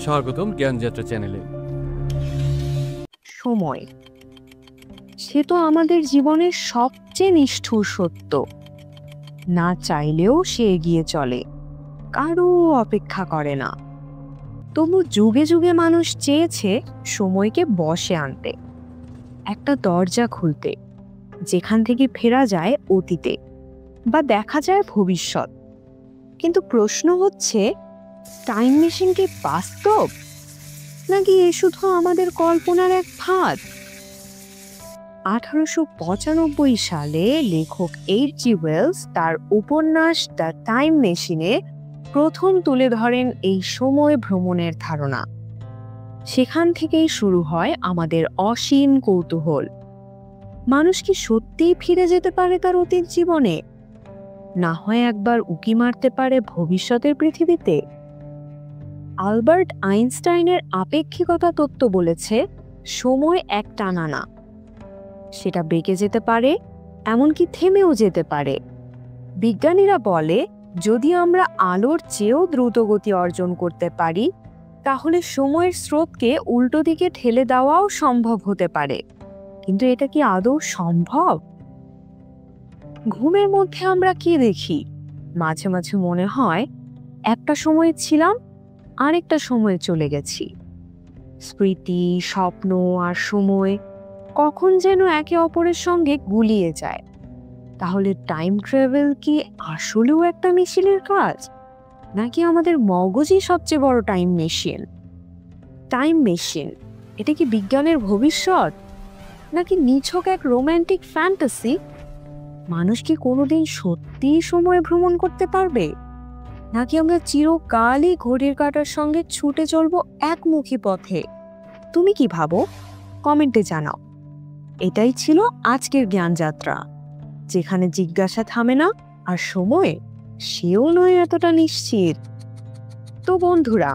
স্বাগতম জ্ঞানযাত্রা চ্যানেলে। সময়, সে তো আমাদের জীবনের সবচেয়ে নিষ্ঠুর সত্য। না চাইলেও সে এগিয়ে চলে, কারো অপেক্ষা করে না। তবু যুগে যুগে মানুষ চেয়েছে সময়কে বশে আনতে, একটা দরজা খুলতে যেখান থেকে ফেরা যায় অতীতে বা দেখা যায় ভবিষ্যৎ। কিন্তু প্রশ্ন হচ্ছে, টাইম মেশিন কি বাস্তব, নাকি এ শুধু আমাদের কল্পনার এক ফাঁদ? 1895 সালে লেখক এইচ.জি. ওয়েলস তার উপন্যাস দ্য টাইম মেশিনে প্রথম তুলে ধরেন এই সময় ভ্রমণের ধারণা। সেখান থেকেই শুরু হয় আমাদের অসীম কৌতূহল। মানুষ কি সত্যিই ফিরে যেতে পারে তার অতীত জীবনে, না হয় একবার উঁকি মারতে পারে ভবিষ্যতের পৃথিবীতে? আলবার্ট আইনস্টাইনের আপেক্ষিকতা তত্ত্ব বলেছে, সময় এক টানা না, সেটা বেঁকে যেতে পারে, এমনকি থেমেও যেতে পারে। বিজ্ঞানীরা বলে, যদি আমরা আলোর চেয়েও দ্রুত গতি অর্জন করতে পারি, তাহলে সময়ের স্রোতকে উল্টো দিকে ঠেলে দেওয়াও সম্ভব হতে পারে। কিন্তু এটা কি আদৌ সম্ভব? ঘুমের মধ্যে আমরা কি দেখি? মাঝে মাঝে মনে হয় একটা সময় ছিলাম, আরেকটা সময়ে চলে গেছি। স্মৃতি, স্বপ্ন আর সময় কখন যেন একে অপরের সঙ্গে গুলিয়ে যায়। তাহলে টাইম ট্রাভেল কি আসলেও একটা মেশিনের কাজ, নাকি আমাদের মগজই সবচেয়ে বড় টাইম মেশিন? টাইম মেশিন, এটা কি বিজ্ঞানের ভবিষ্যৎ, নাকি নিছক এক রোমান্টিক ফ্যান্টাসি? মানুষ কি কোনোদিন সত্যিই সময় ভ্রমণ করতে পারবে, নাকি আমরা চিরকালই ঘড়ির কাঁটার সঙ্গে ছুটে চলবো একমুখী পথে? তুমি কি ভাবো? কমেন্টে জানাও। এটাই ছিল আজকের জ্ঞানযাত্রা, যেখানে জিজ্ঞাসা থামে না আর সময় সেও নয় এতটা নিশ্চিত। তো বন্ধুরা,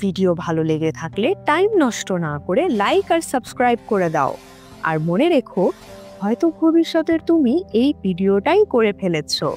ভিডিও ভালো লেগে থাকলে টাইম নষ্ট না করে লাইক আর সাবস্ক্রাইব করে দাও। আর মনে রেখো, হয়তো ভবিষ্যতের তুমি এই ভিডিওটাই করে ফেলেছো।